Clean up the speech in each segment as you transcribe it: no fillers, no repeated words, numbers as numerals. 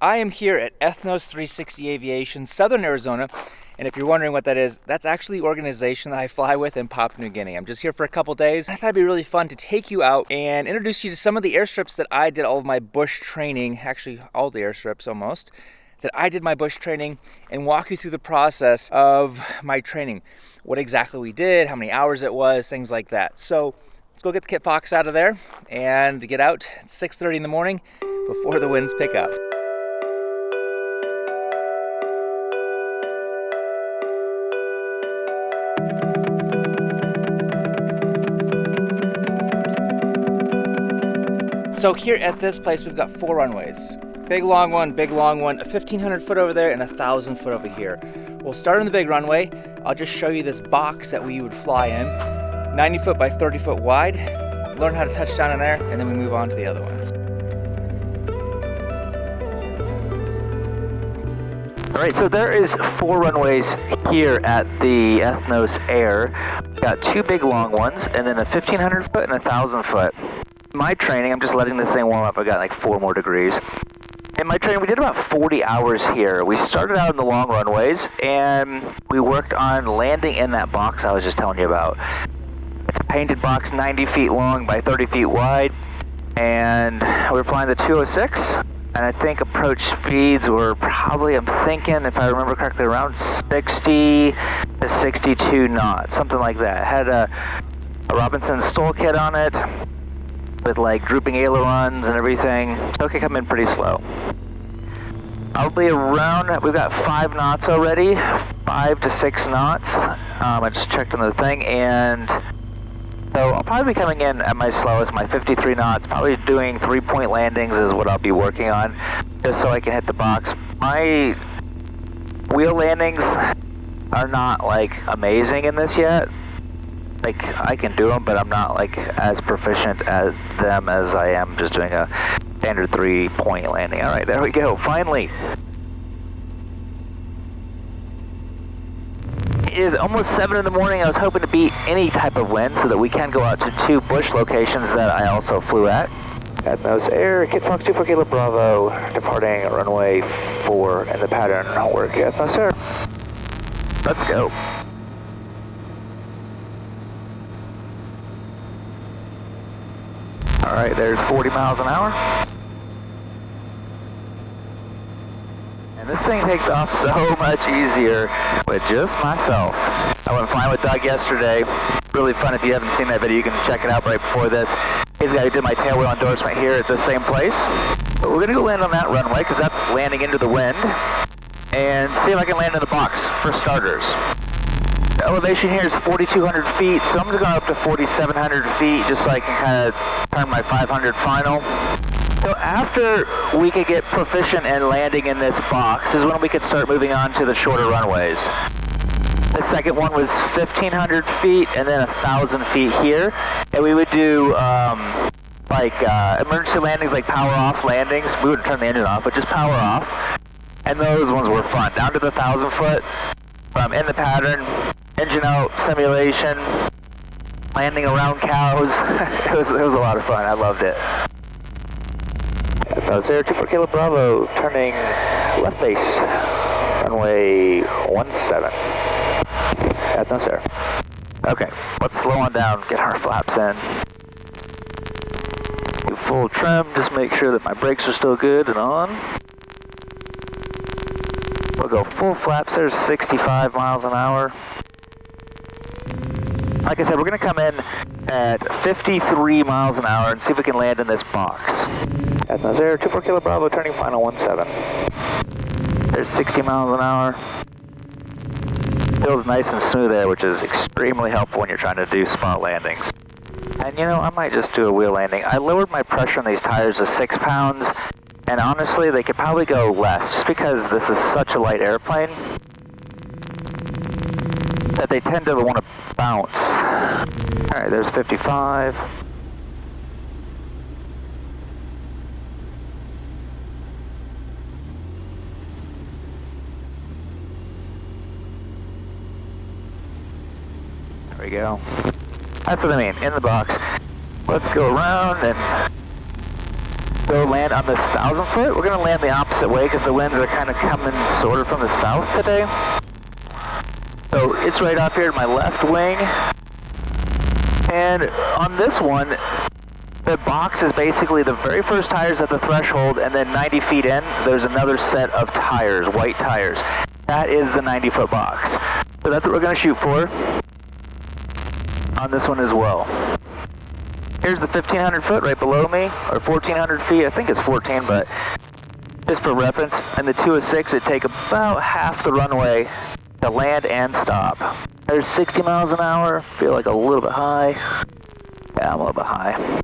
I am here at Ethnos 360 Aviation, Southern Arizona, and if you're wondering what that is, that's actually the organization that I fly with in Papua New Guinea. I'm just here for a couple days. I thought it'd be really fun to take you out and introduce you to some of the airstrips that I did all of my bush training, actually all the airstrips almost, that I did my bush training, and walk you through the process of my training. What exactly we did, how many hours it was, things like that. So let's go get the Kit Fox out of there and get out at 6:30 in the morning before the winds pick up. So here at this place, we've got 4 runways. Big long one, a 1,500 foot over there, and 1,000 foot over here. We'll start on the big runway. I'll just show you this box that we would fly in. 90 foot by 30 foot wide. Learn how to touch down in there, and then we move on to the other ones. All right, so there is 4 runways here at the Ethnos Air. Got 2 big long ones, and then a 1,500 foot and a 1,000 foot. My training, I'm just letting this thing warm up. I got like 4 more degrees. In my training, we did about 40 hours here. We started out in the long runways, and we worked on landing in that box I was just telling you about. It's a painted box, 90 feet long by 30 feet wide, and we were flying the 206, and I think approach speeds were probably, I'm thinking, if I remember correctly, around 60 to 62 knots, something like that. It had a Robinson stall kit on it, with like drooping ailerons and everything, so it could come in pretty slow. Probably around, we've got 5 knots already, 5 to 6 knots. I just checked on the thing, and so I'll probably be coming in at my slowest, my 53 knots, probably doing 3-point landings is what I'll be working on, just so I can hit the box. My wheel landings are not like amazing in this yet. Like, I can do them, but I'm not like as proficient at them as I am just doing a standard 3-point landing. All right, there we go, finally. It is almost 7 in the morning. I was hoping to beat any type of wind so that we can go out to 2 bush locations that I also flew at. Ethnos Air, Kit Fox 24 Kilo Bravo, departing runway 4 in the pattern work. Ethnos Air. Let's go. All right, there's 40 miles an hour. And this thing takes off so much easier with just myself. I went flying with Doug yesterday. Really fun. If you haven't seen that video, you can check it out right before this. He's the guy who did my tail wheel endorsement here at the same place. But we're gonna go land on that runway because that's landing into the wind, and see if I can land in the box for starters. The elevation here is 4,200 feet, so I'm going to go up to 4,700 feet just so I can kind of turn my 500 final. So after we could get proficient in landing in this box is when we could start moving on to the shorter runways. The second one was 1,500 feet and then 1,000 feet here, and we would do emergency landings, like power off landings. We wouldn't turn the engine off, but just power off, and those ones were fun. Down to the 1,000 foot, in the pattern, engine out simulation, landing around cows. it was a lot of fun. I loved it. Ethnos Air 24 Kilo Bravo, turning left base, runway 17. Ethnos Air. Okay, let's slow on down, get our flaps in. Do full trim, just make sure that my brakes are still good and on. We'll go full flaps, there's 65 miles an hour. Like I said, we're going to come in at 53 miles an hour and see if we can land in this box. Ethnos Air 24 Kilo Bravo, turning final 17. There's 60 miles an hour. Feels nice and smooth there, which is extremely helpful when you're trying to do spot landings. And you know, I might just do a wheel landing. I lowered my pressure on these tires to 6 pounds, and honestly, they could probably go less, just because this is such a light airplane that they tend to want to bounce. All right, there's 55. There we go. That's what I mean, in the box. Let's go around and go land on this 1,000 foot. We're going to land the opposite opposite way because the winds are kind of coming sort of from the south today. So it's right off here to my left wing. And on this one, the box is basically the very first tires at the threshold, and then 90 feet in, there's another set of tires, white tires. That is the 90-foot box. So that's what we're going to shoot for on this one as well. Here's the 1,500 foot right below me, or 1,400 feet. I think it's 14, but just for reference. And the 206, it take about half the runway to land and stop. There's 60 miles an hour. Feel like a little bit high. Yeah, I'm a little bit high.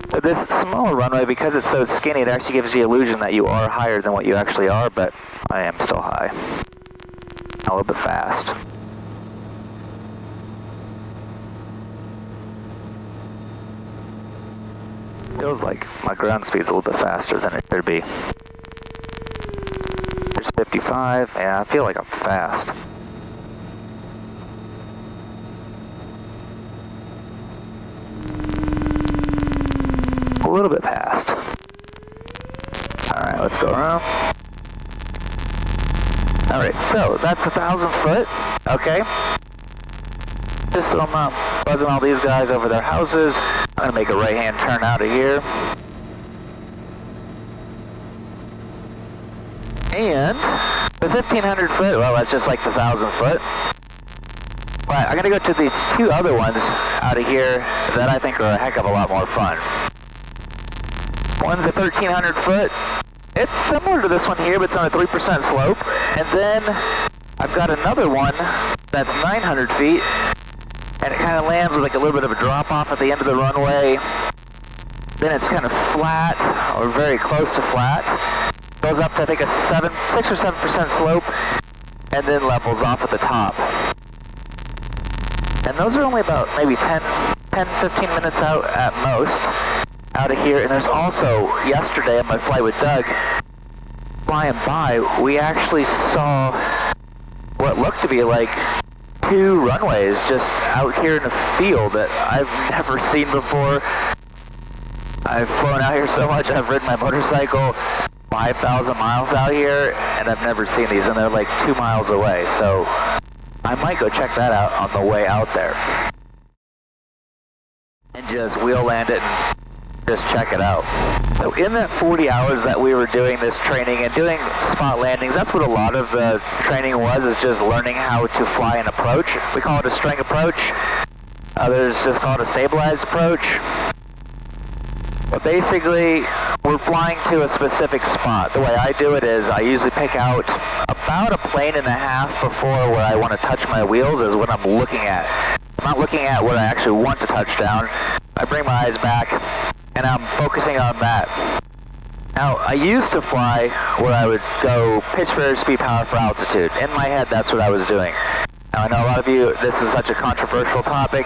But this smaller runway, because it's so skinny, it actually gives the illusion that you are higher than what you actually are, but I am still high. A little bit fast. Feels like my ground speed's a little bit faster than it should be. There's 55, yeah, I feel like I'm fast. A little bit past. Alright, let's go around. Alright, so that's 1,000 foot, okay? Just so I'm not buzzing all these guys over their houses, I'm going to make a right-hand turn out of here. And the 1,500 foot, well, that's just like the 1,000 foot. But I'm going to go to these two other ones out of here that I think are a heck of a lot more fun. One's a 1,300 foot. It's similar to this one here, but it's on a 3% slope. And then I've got another one that's 900 feet. And it kind of lands with like a little bit of a drop off at the end of the runway. Then it's kind of flat, or very close to flat. Goes up to I think a 6 or 7% slope, and then levels off at the top. And those are only about maybe 10, 15 minutes out at most, out of here. And there's also, yesterday on my flight with Doug, flying by, we actually saw what looked to be like 2 runways just out here in a field that I've never seen before. I've flown out here so much, I've ridden my motorcycle 5,000 miles out here, and I've never seen these, and they're like 2 miles away, so I might go check that out on the way out there. And just wheel land it and just check it out. So in that 40 hours that we were doing this training and doing spot landings, that's what a lot of the training was, is just learning how to fly an approach. We call it a string approach. Others just call it a stabilized approach. But basically, we're flying to a specific spot. The way I do it is I usually pick out about a plane and a half before where I want to touch my wheels is what I'm looking at. I'm not looking at what I actually want to touch down. I bring my eyes back and I'm focusing on that. Now, I used to fly where I would go pitch for airspeed, power for altitude. In my head, that's what I was doing. Now, I know a lot of you, this is such a controversial topic.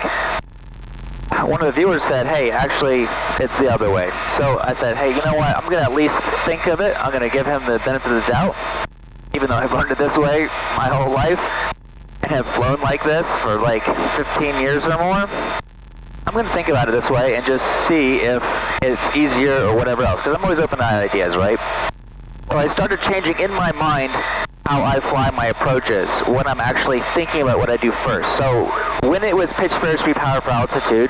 One of the viewers said, hey, actually, it's the other way. So I said, hey, you know what? I'm going to at least think of it. I'm going to give him the benefit of the doubt, even though I've learned it this way my whole life and have flown like this for like 15 years or more. I'm going to think about it this way and just see if it's easier or whatever else, because I'm always open to ideas, right? So I started changing in my mind how I fly my approaches when I'm actually thinking about what I do first. So when it was pitch for airspeed, power for altitude,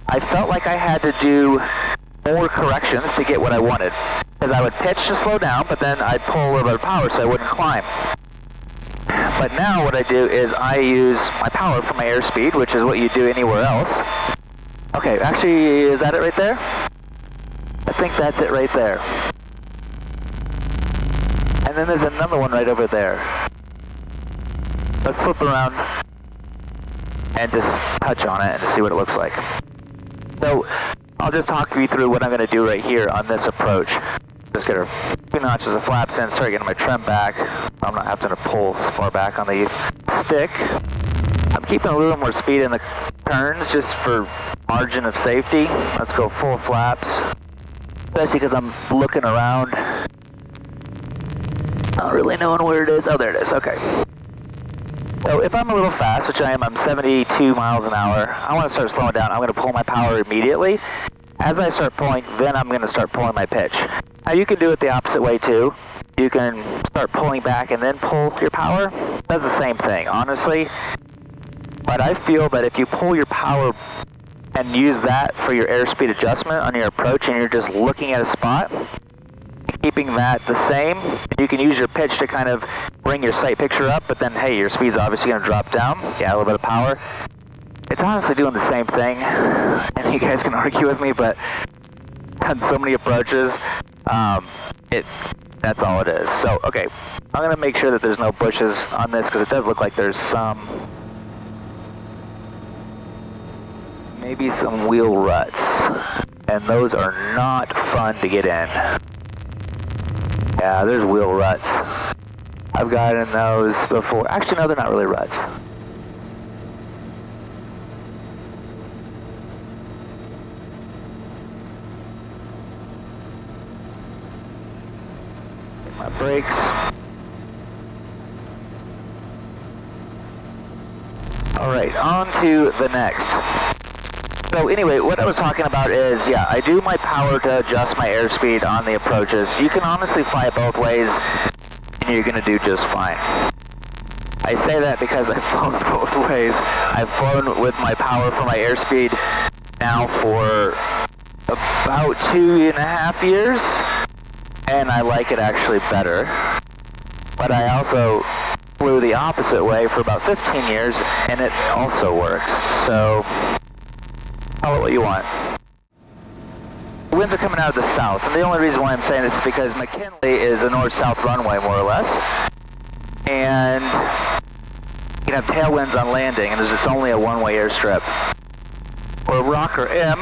I felt like I had to do more corrections to get what I wanted. Because I would pitch to slow down, but then I'd pull a little bit of power so I wouldn't climb. But now what I do is I use my power for my airspeed, which is what you do anywhere else. Okay, actually, is that it right there? I think that's it right there. And then there's another one right over there. Let's flip around and just touch on it and see what it looks like. So I'll just talk you through what I'm going to do right here on this approach. Just get a few notches of flaps in, start getting my trim back. I'm not having to pull as far back on the stick. I'm keeping a little more speed in the turns just for margin of safety. Let's go full flaps, especially because I'm looking around. Not really knowing where it is. Oh, there it is. Okay. So if I'm a little fast, which I am, I'm 72 miles an hour. I want to start slowing down. I'm going to pull my power immediately. As I start pulling, then I'm going to start pulling my pitch. Now you can do it the opposite way too. You can start pulling back and then pull your power. That's the same thing, honestly. But I feel that if you pull your power and use that for your airspeed adjustment on your approach and you're just looking at a spot, keeping that the same, you can use your pitch to kind of bring your sight picture up, but then hey, your speed's obviously going to drop down. Yeah, a little bit of power. It's honestly doing the same thing, and you guys can argue with me, but on so many approaches, that's all it is. So, okay, I'm going to make sure that there's no bushes on this, because it does look like there's some, maybe some wheel ruts, and those are not fun to get in. Yeah, there's wheel ruts. I've gotten those before. Actually, no, they're not really ruts. My brakes. Alright, on to the next. So anyway, what I was talking about is, yeah, I do my power to adjust my airspeed on the approaches. You can honestly fly both ways, and you're going to do just fine. I say that because I've flown both ways. I've flown with my power for my airspeed now for about 2.5 years. And I like it actually better. But I also flew the opposite way for about 15 years, and it also works. So, call it what you want. The winds are coming out of the south, and the only reason why I'm saying it's because McKinley is a north-south runway, more or less. And you can have tailwinds on landing, and it's only a one-way airstrip. Or Rocker M,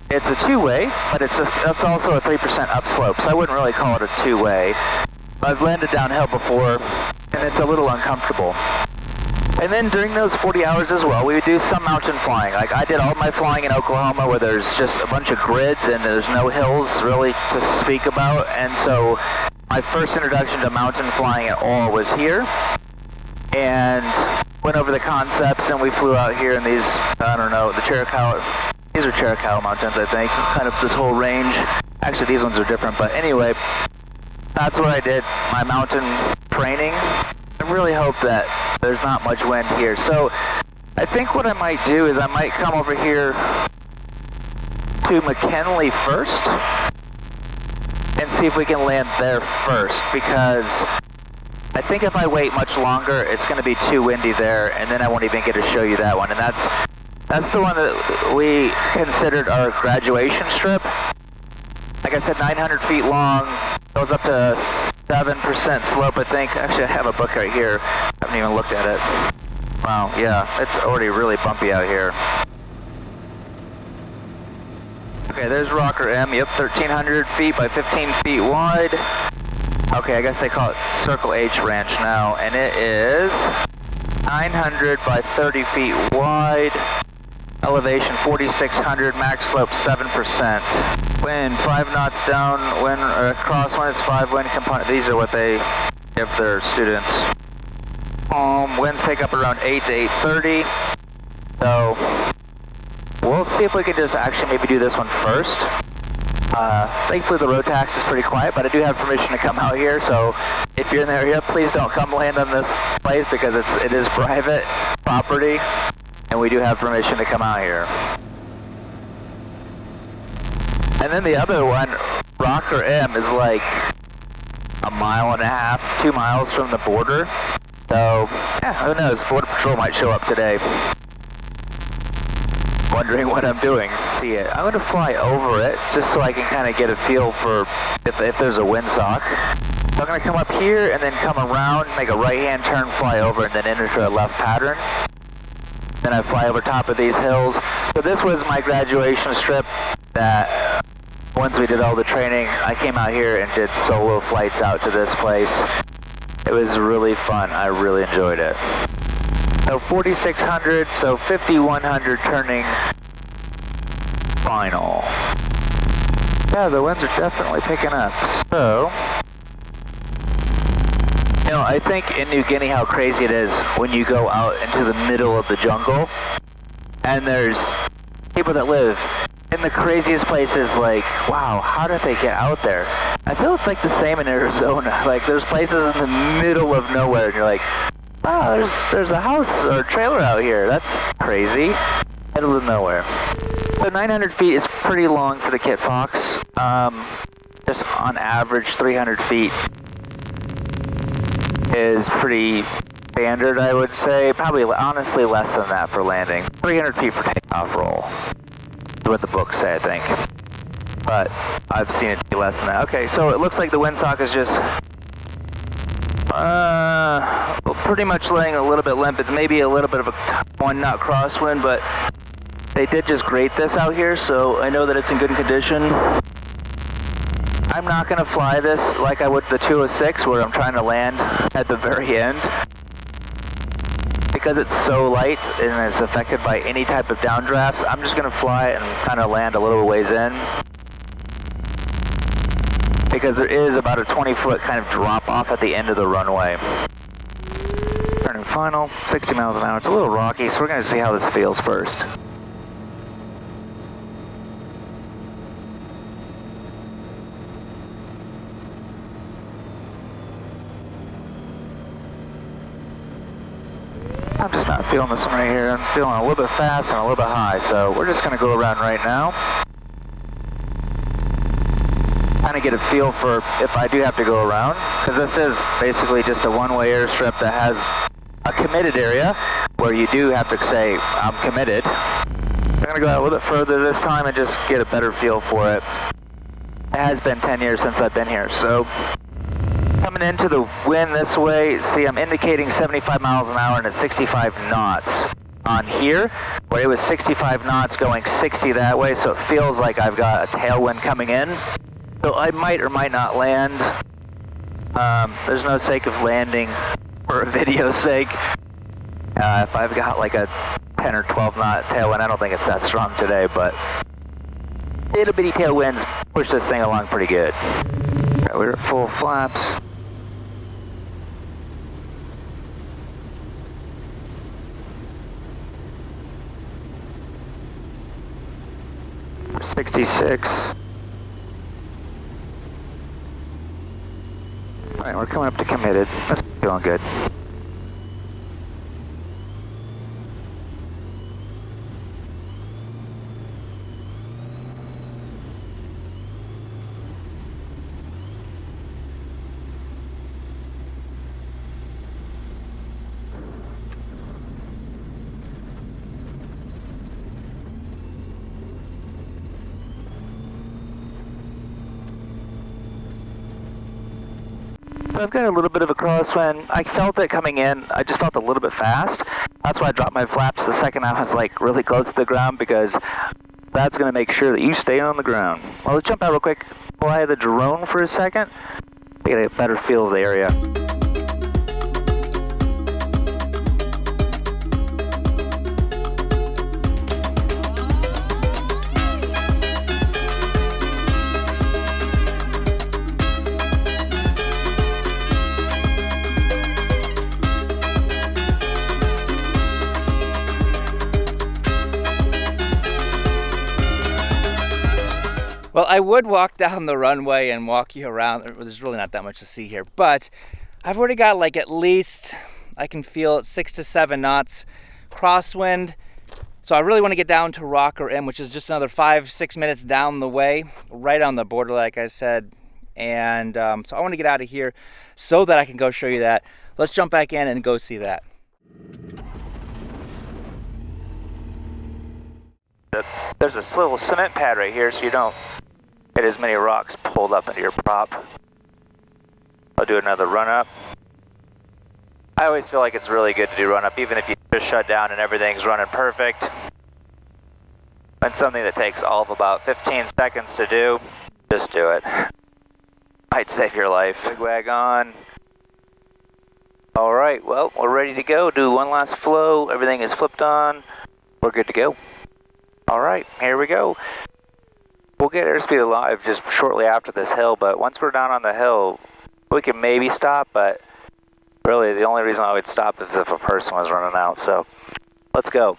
it's a two-way, but that's also a 3% upslope, so I wouldn't really call it a two-way. I've landed downhill before, and it's a little uncomfortable. And then during those 40 hours as well, we would do some mountain flying. Like I did all my flying in Oklahoma where there's just a bunch of grids and there's no hills really to speak about. And so my first introduction to mountain flying at all was here. And went over the concepts, and we flew out here in these, I don't know, the Chiricahua. These are Chiricahua Mountains, I think, kind of this whole range. Actually, these ones are different, but anyway, that's where I did my mountain training. I really hope that there's not much wind here. So I think what I might do is I might come over here to McKinley first and see if we can land there first, because I think if I wait much longer, it's going to be too windy there, and then I won't even get to show you that one. And that's the one that we considered our graduation strip. Like I said, 900 feet long, goes up to 7% slope, I think. Actually, I have a book right here. I haven't even looked at it. Wow, yeah, it's already really bumpy out here. Okay, there's Rocker M. Yep, 1,300 feet by 15 feet wide. Okay, I guess they call it Circle H Ranch now, and it is 900 by 30 feet wide. Elevation 4,600, max slope 7%. Wind 5 knots down, wind crosswind is 5 wind component. These are what they give their students. Winds pick up around 8 to 8:30. So we'll see if we can just actually maybe do this one first. Thankfully the road tax is pretty quiet, but I do have permission to come out here, so if you're in the area, please don't come land on this place because it is private property, and we do have permission to come out here. And then the other one, Rocker M, is like 1.5 miles, 2 miles from the border. So, yeah, who knows, Border Patrol might show up today. Wondering what I'm doing. See it. I'm going to fly over it just so I can kind of get a feel for if there's a windsock. So I'm going to come up here and then come around, make a right-hand turn, fly over, and then enter a left pattern. Then I fly over top of these hills. So this was my graduation strip that once we did all the training, I came out here and did solo flights out to this place. It was really fun. I really enjoyed it. So 4,600, so 5,100 turning final. Yeah, the winds are definitely picking up. So, you know, I think in New Guinea how crazy it is when you go out into the middle of the jungle and there's people that live in the craziest places, like, wow, how did they get out there? I feel it's like the same in Arizona. Like, there's places in the middle of nowhere, and you're like, wow, there's a house or a trailer out here. That's crazy. Middle of nowhere. So 900 feet is pretty long for the Kit Fox. Just on average, 300 feet is pretty standard, I would say. Probably, honestly, less than that for landing. 300 feet for takeoff roll. What the books say, I think. But I've seen it be less than that. Okay, so it looks like the windsock is just pretty much laying a little bit limp. It's maybe a little bit of a 1 knot crosswind, but they did just grate this out here, so I know that it's in good condition. I'm not going to fly this like I would the 206, where I'm trying to land at the very end. Because it's so light and it's affected by any type of downdrafts, I'm just going to fly it and kind of land a little ways in. Because there is about a 20-foot kind of drop off at the end of the runway. Turning final, 60 miles an hour. It's a little rocky, so we're going to see how this feels first. I'm just not feeling this one right here. I'm feeling a little bit fast and a little bit high, so we're just going to go around right now. Kind of get a feel for if I do have to go around, because this is basically just a one-way airstrip that has a committed area where you do have to say, I'm committed. I'm going to go out a little bit further this time and just get a better feel for it. It has been 10 years since I've been here, so coming into the wind this way, see I'm indicating 75 miles an hour and it's 65 knots on here, where it was 65 knots going 60 that way, so it feels like I've got a tailwind coming in. So I might or might not land. There's no sake of landing for a video's sake. If I've got like a 10 or 12 knot tailwind, I don't think it's that strong today, but little bitty tailwinds push this thing along pretty good. Right, we're at full flaps. .66. Alright, we're coming up to committed. That's feeling good. So I've got a little bit of a crosswind. I felt it coming in. I just felt a little bit fast. That's why I dropped my flaps the second I was like really close to the ground, because that's going to make sure that you stay on the ground. Well, let's jump out real quick, fly the drone for a second, get a better feel of the area. Well, I would walk down the runway and walk you around. There's really not that much to see here, but I've already got like at least, I can feel it, 6 to 7 knots crosswind. So I really want to get down to Rocker M, which is just another 5-6 minutes down the way, right on the border, like I said. And so I want to get out of here so that I can go show you that. Let's jump back in and go see that. There's a little cement pad right here, so you don't get as many rocks pulled up into your prop. I'll do another run up. I always feel like it's really good to do run up, even if you just shut down and everything's running perfect. And something that takes all of about 15 seconds to do, just do it. Might save your life. Big wag on. All right, well, we're ready to go. Do one last flow. Everything is flipped on. We're good to go. All right, here we go. We'll get airspeed alive just shortly after this hill, but once we're down on the hill, we can maybe stop, but really the only reason I would stop is if a person was running out, so let's go.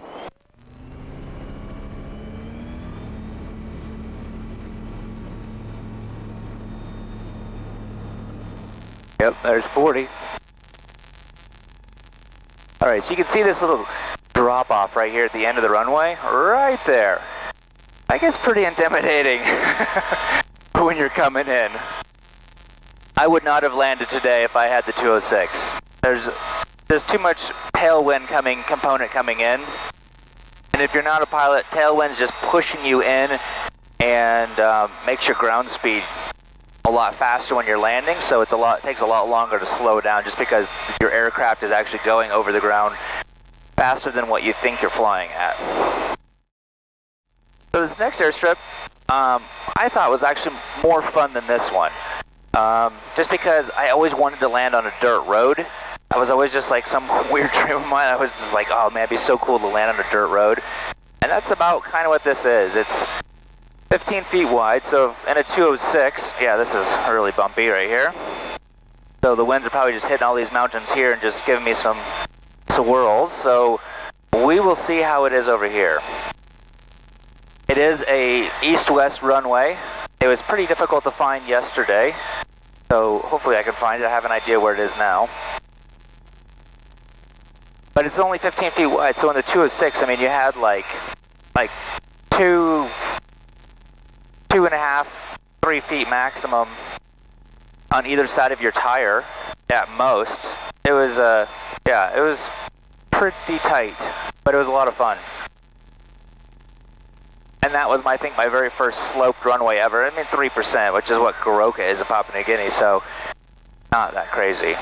Yep, there's 40. All right, so you can see this little drop off right here at the end of the runway, right there. That gets pretty intimidating when you're coming in. I would not have landed today if I had the 206. There's too much tailwind component coming in. And if you're not a pilot, tailwind's just pushing you in and makes your ground speed a lot faster when you're landing, so it takes a lot longer to slow down just because your aircraft is actually going over the ground faster than what you think you're flying at. So this next airstrip, I thought was actually more fun than this one. Just because I always wanted to land on a dirt road. I was always just like some weird dream of mine. I was just like, oh man, it'd be so cool to land on a dirt road. And that's about kind of what this is. It's 15 feet wide, so in a 206, yeah, this is really bumpy right here. So the winds are probably just hitting all these mountains here and just giving me some swirls. So we will see how it is over here. It is a east-west runway. It was pretty difficult to find yesterday, so hopefully I can find it. I have an idea where it is now. But it's only 15 feet wide, so in the 206, I mean, you had like 2.5, 3 feet maximum on either side of your tire at most. It was, yeah, it was pretty tight, but it was a lot of fun. And that was, I think, my very first sloped runway ever. I mean, 3%, which is what Kodiak is in Papua New Guinea, so not that crazy.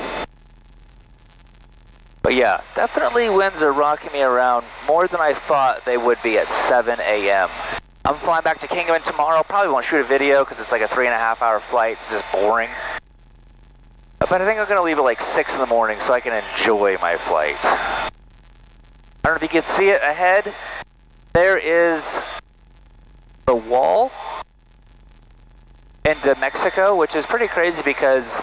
But yeah, definitely winds are rocking me around more than I thought they would be at 7 a.m. I'm flying back to Kingman tomorrow. Probably won't shoot a video because it's like a 3.5-hour flight. It's just boring. But I think I'm going to leave at like 6 in the morning so I can enjoy my flight. I don't know if you can see it ahead. There is the wall into Mexico, which is pretty crazy because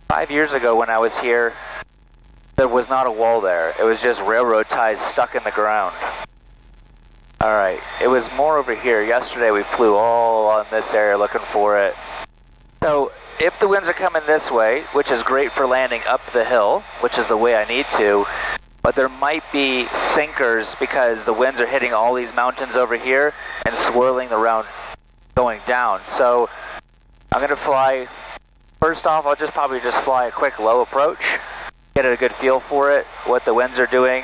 5 years ago when I was here, there was not a wall there. It was just railroad ties stuck in the ground. Alright, it was more over here. Yesterday we flew all on this area looking for it. So if the winds are coming this way, which is great for landing up the hill, which is the way I need to, but there might be sinkers because the winds are hitting all these mountains over here and swirling around going down. So I'm going to fly, first off, I'll probably just fly a quick low approach, get a good feel for it, what the winds are doing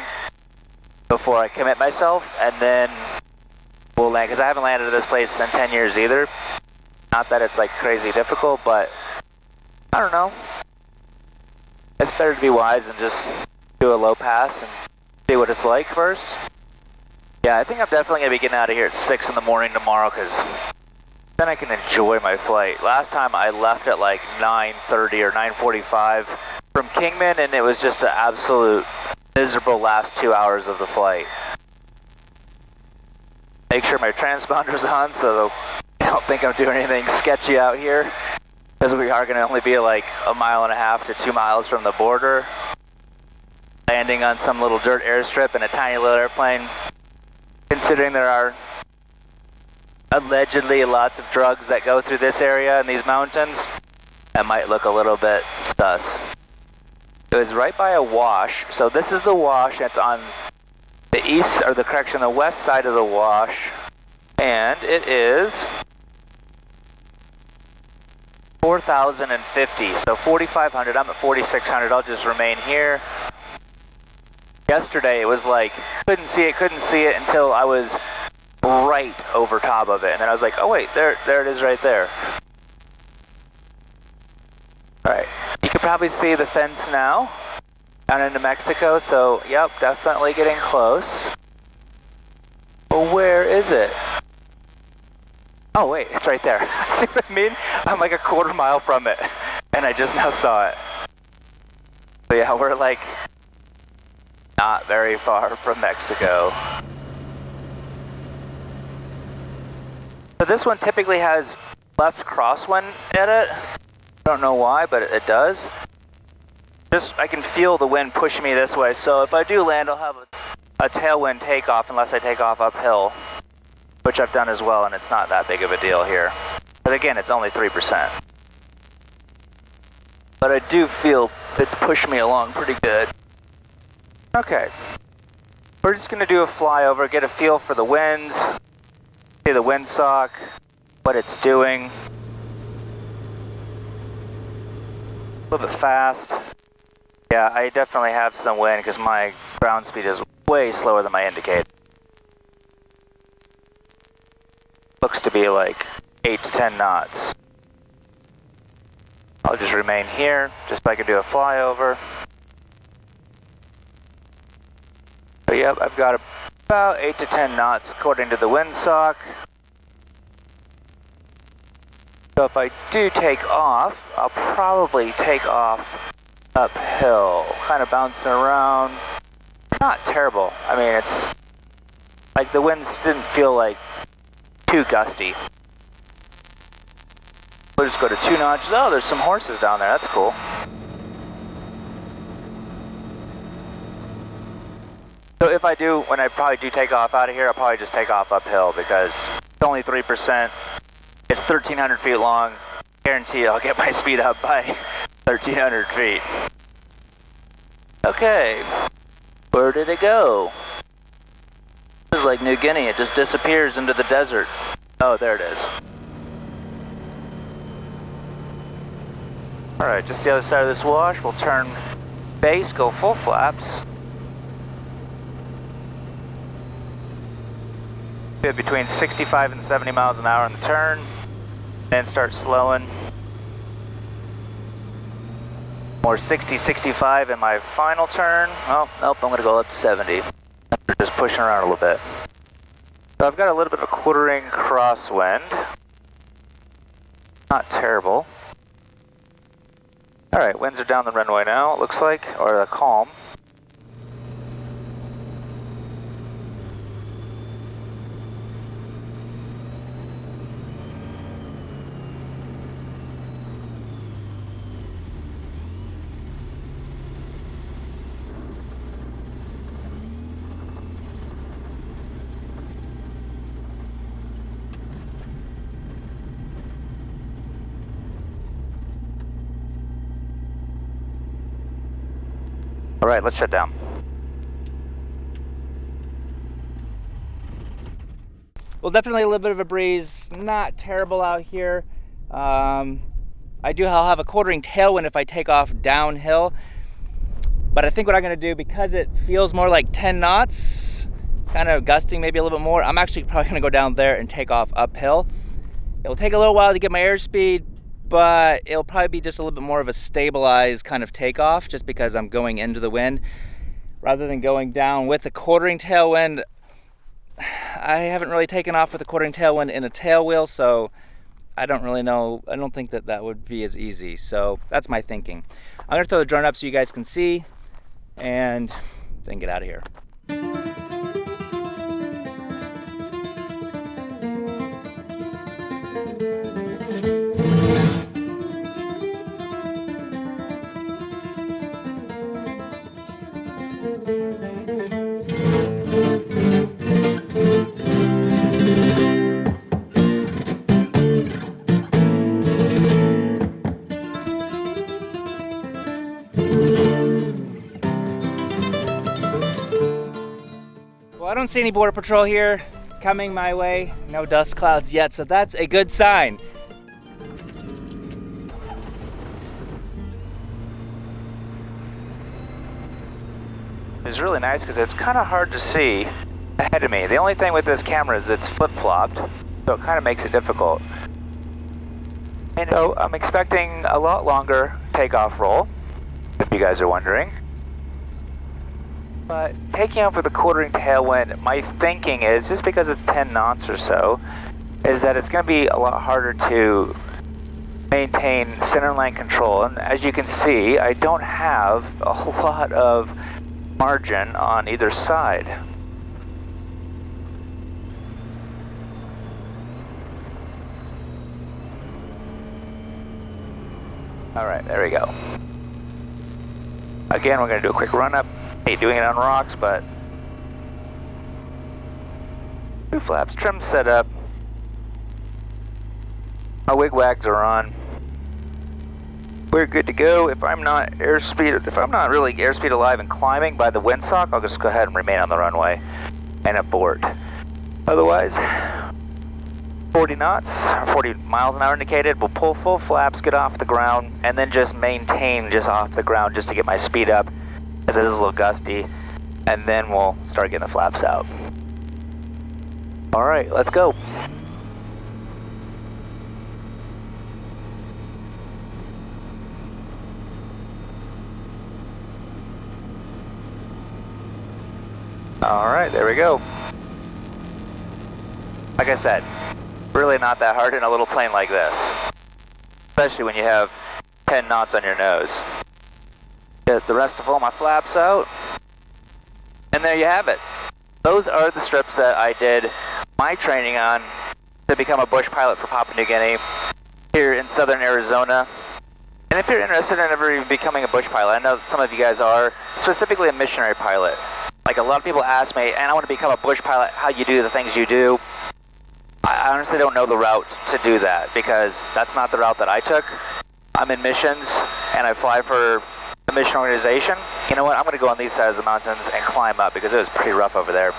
before I commit myself, and then we'll land, because I haven't landed at this place in 10 years either. Not that it's like crazy difficult, but I don't know. It's better to be wise and just do a low pass and see what it's like first. Yeah, I think I'm definitely going to be getting out of here at 6 in the morning tomorrow, because then I can enjoy my flight. Last time I left at like 9:30 or 9:45 from Kingman, and it was just an absolute miserable last 2 hours of the flight. Make sure my transponder's on so I don't think I'm doing anything sketchy out here, because we are going to only be like 1.5 miles to 2 miles from the border, landing on some little dirt airstrip in a tiny little airplane. Considering there are allegedly lots of drugs that go through this area in these mountains, that might look a little bit sus. It was right by a wash, so this is the wash. It's on the east, or the west side of the wash, and it is 4,050, so 4,500. I'm at 4,600. I'll just remain here. Yesterday it was like couldn't see it until I was right over top of it, and then I was like, oh wait, there it is right there. Alright, you can probably see the fence now down into Mexico, so yep, definitely getting close. But where is it? Oh wait, it's right there. See what I mean? I'm like a 1/4 mile from it, and I just now saw it. So yeah, we're like not very far from Mexico. So this one typically has left crosswind in it. I don't know why, but it does. I can feel the wind push me this way, so if I do land, I'll have a tailwind takeoff unless I take off uphill, which I've done as well, and it's not that big of a deal here. But again, it's only 3%. but I do feel it's pushing me along pretty good. Okay, we're just gonna do a flyover, get a feel for the winds, see the windsock, what it's doing. A little bit fast. Yeah, I definitely have some wind because my ground speed is way slower than my indicator. Looks to be like 8 to 10 knots. I'll just remain here, just so I can do a flyover. But yep, I've got about 8 to 10 knots according to the windsock. So if I do take off, I'll probably take off uphill, kind of bouncing around. Not terrible. I mean, it's like the winds didn't feel like too gusty. We'll just go to 2 notches. Oh, there's some horses down there. That's cool. So if I do, when I probably do take off out of here, I'll probably just take off uphill because it's only 3%. It's 1,300 feet long. Guarantee I'll get my speed up by 1,300 feet. Okay, where did it go? This is like New Guinea, it just disappears into the desert. Oh, there it is. Alright, just the other side of this wash, we'll turn base, go full flaps. Get between 65 and 70 miles an hour on the turn, then start slowing. Or 60, 65 in my final turn. Oh, nope, I'm gonna go up to 70. Just pushing around a little bit. So I've got a little bit of a quartering crosswind. Not terrible. Alright, winds are down the runway now, it looks like, or calm. All right, let's shut down. Well, definitely a little bit of a breeze, not terrible out here. I'll have a quartering tailwind if I take off downhill, but I think what I'm gonna do, because it feels more like 10 knots, kind of gusting maybe a little bit more, I'm actually probably gonna go down there and take off uphill. It'll take a little while to get my airspeed, but it'll probably be just a little bit more of a stabilized kind of takeoff just because I'm going into the wind rather than going down with a quartering tailwind. I haven't really taken off with a quartering tailwind in a tailwheel, so I don't really know. I don't think that that would be as easy. So that's my thinking. I'm gonna throw the drone up so you guys can see and then get out of here. Well, I don't see any border patrol here coming my way. No dust clouds yet, so that's a good sign. It's really nice because it's kind of hard to see ahead of me. The only thing with this camera is it's flip-flopped, so it kind of makes it difficult. And so I'm expecting a lot longer takeoff roll, if you guys are wondering. But taking off with a quartering tailwind, my thinking is, just because it's 10 knots or so, is that it's going to be a lot harder to maintain centerline control. And as you can see, I don't have a whole lot of margin on either side. All right, there we go. Again, we're going to do a quick run-up. Hate doing it on rocks, but 2 flaps, trim set up. My wig wags are on. we're good to go. If I'm not really airspeed alive and climbing by the windsock, I'll just go ahead and remain on the runway and abort. Otherwise, 40 knots, or 40 miles an hour indicated, we'll pull full flaps, get off the ground, and then just maintain just off the ground just to get my speed up, as it is a little gusty, and then we'll start getting the flaps out. All right, let's go. All right, there we go. Like I said, really not that hard in a little plane like this, especially when you have 10 knots on your nose. Get the rest of all my flaps out, and there you have it. Those are the strips that I did my training on to become a bush pilot for Papua New Guinea here in southern Arizona. And if you're interested in ever even becoming a bush pilot, I know that some of you guys are, specifically a missionary pilot. Like, a lot of people ask me, and I want to become a bush pilot, how you do the things you do. I honestly don't know the route to do that, because that's not the route that I took. I'm in missions, and I fly for a mission organization. You know what, I'm going to go on these sides of the mountains and climb up, because it was pretty rough over there.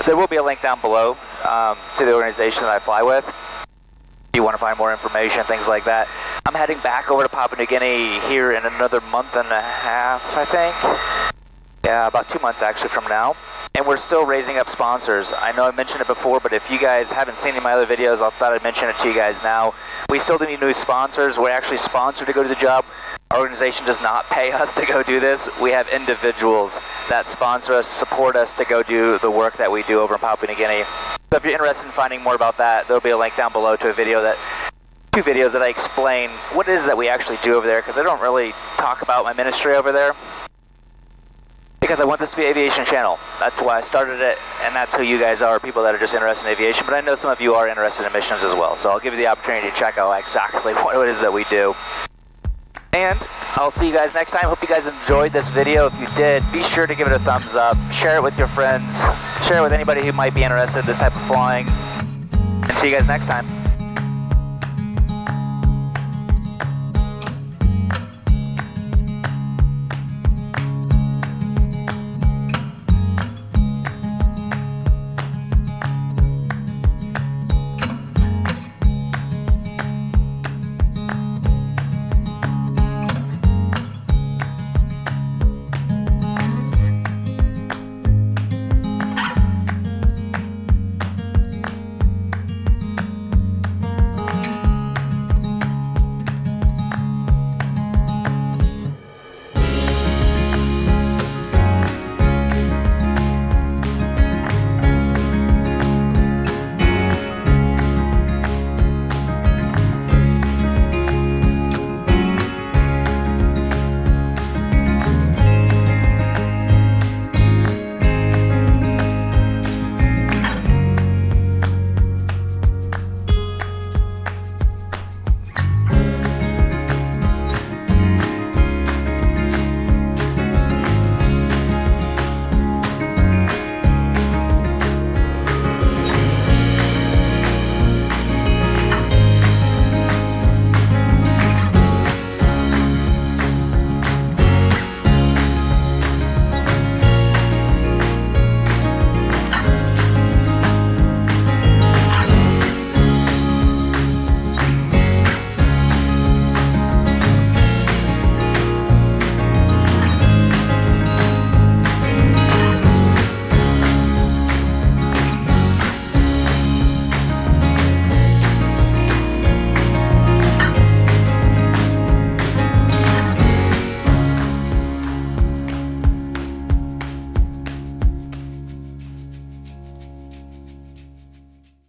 There will be a link down below to the organization that I fly with. If you want to find more information, things like that. I'm heading back over to Papua New Guinea here in another month and a half, I think. Yeah, about 2 months actually from now. And we're still raising up sponsors. I know I mentioned it before, but if you guys haven't seen any of my other videos, I thought I'd mention it to you guys now. We still do need new sponsors. We're actually sponsored to go to the job. Our organization does not pay us to go do this. We have individuals that sponsor us, support us to go do the work that we do over in Papua New Guinea. So if you're interested in finding more about that, there'll be a link down below to two videos that I explain what it is that we actually do over there, because I don't really talk about my ministry over there. Because I want this to be an aviation channel. That's why I started it, and that's who you guys are, people that are just interested in aviation. But I know some of you are interested in missions as well, so I'll give you the opportunity to check out exactly what it is that we do. And I'll see you guys next time. Hope you guys enjoyed this video. If you did, be sure to give it a thumbs up, share it with your friends, share it with anybody who might be interested in this type of flying, and see you guys next time.